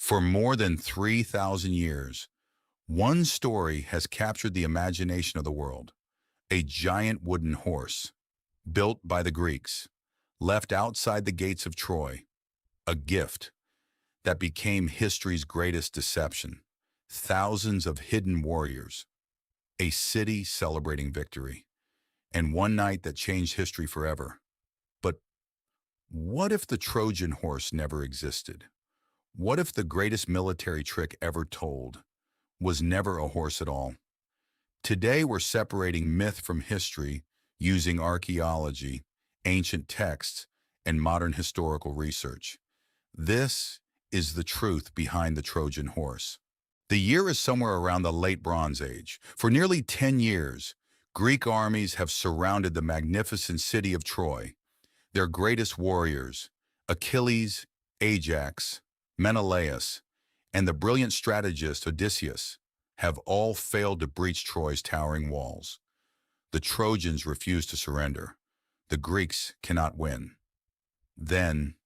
For more than 3,000 years, one story has captured the imagination of the world: a giant wooden horse, built by the Greeks, left outside the gates of Troy, a gift that became history's greatest deception. Thousands of hidden warriors, a city celebrating victory, and one night that changed history forever. But what if the Trojan horse never existed? What if the greatest military trick ever told was never a horse at all? Today we're separating myth from history using archaeology, ancient texts, and modern historical research. This is the truth behind the Trojan horse. The year is somewhere around the late Bronze Age. For nearly 10 years, Greek armies have surrounded the magnificent city of Troy. Their greatest warriors, Achilles, Ajax, Menelaus, and the brilliant strategist Odysseus, have all failed to breach Troy's towering walls. The Trojans refuse to surrender. The Greeks cannot win. Then,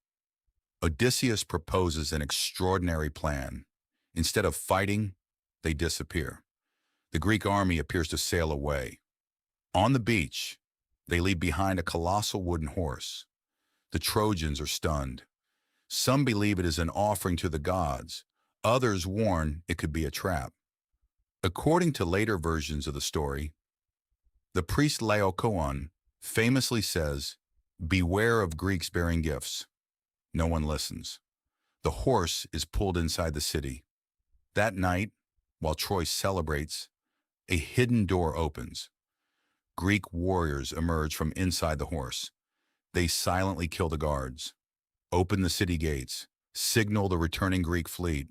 Odysseus proposes an extraordinary plan. Instead of fighting, they disappear. The Greek army appears to sail away. On the beach, they leave behind a colossal wooden horse. The Trojans are stunned. Some believe it is an offering to the gods. Others warn it could be a trap. According to later versions of the story, the priest Laocoon famously says, "Beware of Greeks bearing gifts." No one listens. The horse is pulled inside the city. That night, while Troy celebrates, a hidden door opens. Greek warriors emerge from inside the horse. They silently kill the guards, open the city gates, signal the returning Greek fleet,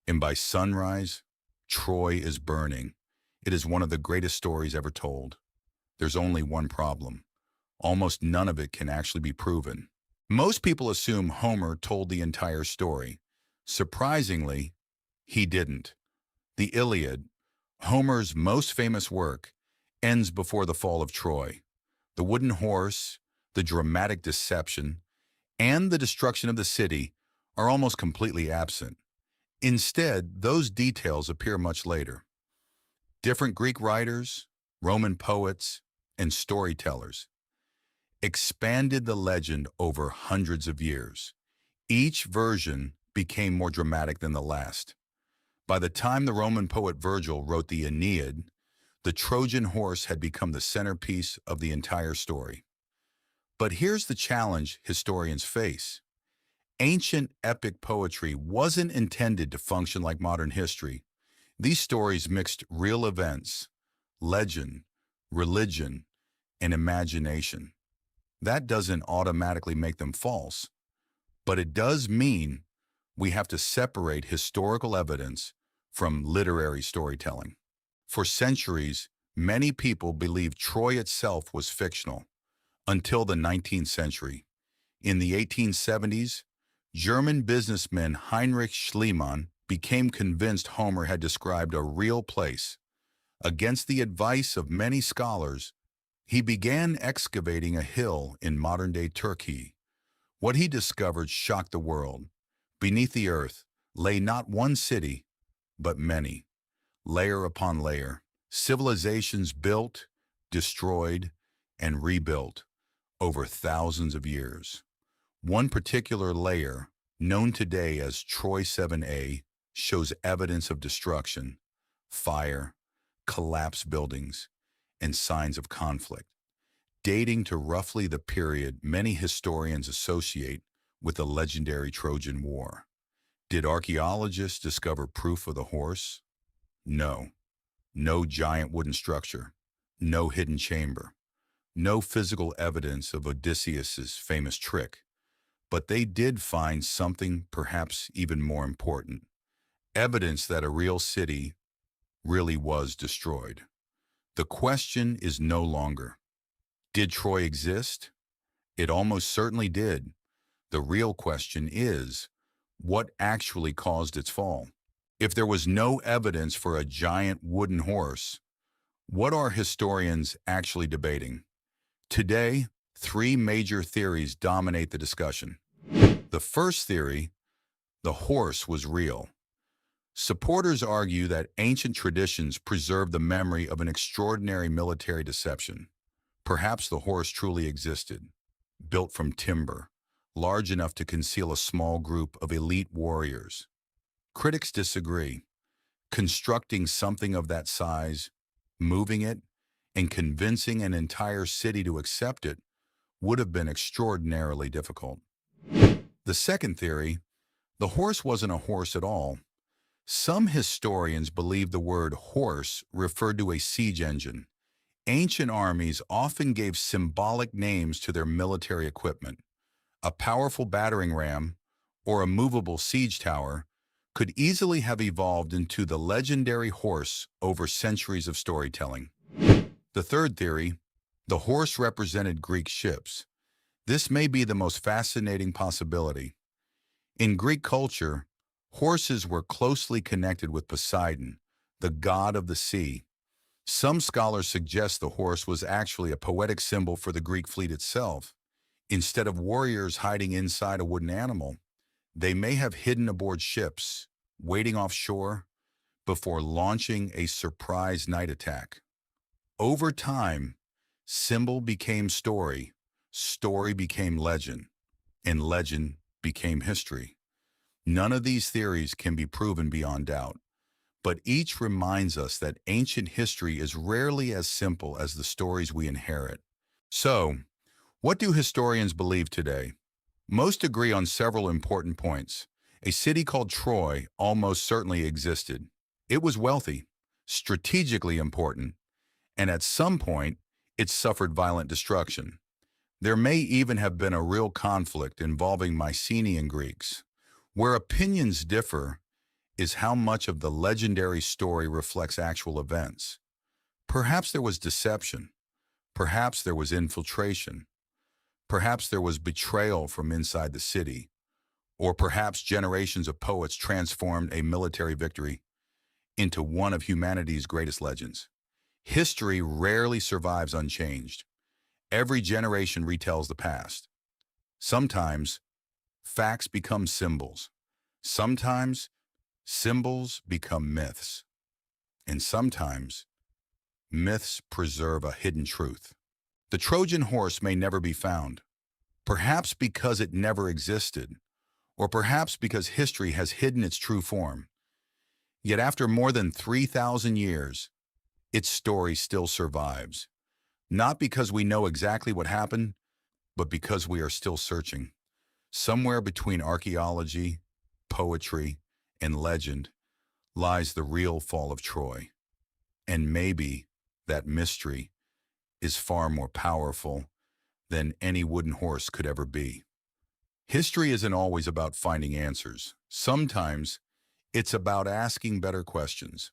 and by sunrise, Troy is burning. It is one of the greatest stories ever told. There's only one problem. Almost none of it can actually be proven. Most people assume Homer told the entire story. Surprisingly, he didn't. The Iliad, Homer's most famous work, ends before the fall of Troy. The wooden horse, the dramatic deception, and the destruction of the city are almost completely absent. Instead, those details appear much later. Different Greek writers, Roman poets, and storytellers expanded the legend over hundreds of years. Each version became more dramatic than the last. By the time the Roman poet Virgil wrote the Aeneid, the Trojan horse had become the centerpiece of the entire story. But here's the challenge historians face. Ancient epic poetry wasn't intended to function like modern history. These stories mixed real events, legend, religion, and imagination. That doesn't automatically make them false, but it does mean we have to separate historical evidence from literary storytelling. For centuries, many people believed Troy itself was fictional, until the 19th century. In the 1870s, German businessman Heinrich Schliemann became convinced Homer had described a real place. Against the advice of many scholars, he began excavating a hill in modern-day Turkey. What he discovered shocked the world. Beneath the earth lay not one city, but many, layer upon layer, civilizations built, destroyed, and rebuilt over thousands of years. One particular layer, known today as Troy 7A, shows evidence of destruction, fire, collapsed buildings, and signs of conflict, dating to roughly the period many historians associate with the legendary Trojan War. Did archaeologists discover proof of the horse? No. No giant wooden structure, no hidden chamber, no physical evidence of Odysseus's famous trick. But they did find something perhaps even more important: evidence that a real city really was destroyed. The question is no longer, did Troy exist? It almost certainly did. The real question is, what actually caused its fall? If there was no evidence for a giant wooden horse, what are historians actually debating? Today, three major theories dominate the discussion. The first theory, The horse was real. Supporters argue that ancient traditions preserve the memory of an extraordinary military deception. Perhaps the horse truly existed, built from timber, large enough to conceal a small group of elite warriors. Critics disagree. Constructing something of that size, moving it, and convincing an entire city to accept it would have been extraordinarily difficult. The second theory, the horse wasn't a horse at all. Some historians believe the word horse referred to a siege engine. Ancient armies often gave symbolic names to their military equipment. A powerful battering ram or a movable siege tower could easily have evolved into the legendary horse over centuries of storytelling. The third theory, the horse represented Greek ships. This may be the most fascinating possibility. In Greek culture, horses were closely connected with Poseidon, the god of the sea. Some scholars suggest the horse was actually a poetic symbol for the Greek fleet itself. Instead of warriors hiding inside a wooden animal, they may have hidden aboard ships, waiting offshore, before launching a surprise night attack. Over time, symbol became story, story became legend, and legend became history. None of these theories can be proven beyond doubt, but each reminds us that ancient history is rarely as simple as the stories we inherit. So, what do historians believe today? Most agree on several important points. A city called Troy almost certainly existed. It was wealthy, strategically important, and at some point, it suffered violent destruction. There may even have been a real conflict involving Mycenaean Greeks. Where opinions differ is how much of the legendary story reflects actual events. Perhaps there was deception. Perhaps there was infiltration. Perhaps there was betrayal from inside the city. Or perhaps generations of poets transformed a military victory into one of humanity's greatest legends. History rarely survives unchanged. Every generation retells the past. Sometimes, facts become symbols. Sometimes, symbols become myths. And sometimes, myths preserve a hidden truth. The Trojan horse may never be found, perhaps because it never existed, or perhaps because history has hidden its true form. Yet after more than 3,000 years, its story still survives. Not because we know exactly what happened, but because we are still searching. Somewhere between archaeology, poetry, and legend lies the real fall of Troy. And maybe that mystery is far more powerful than any wooden horse could ever be. History isn't always about finding answers. Sometimes it's about asking better questions.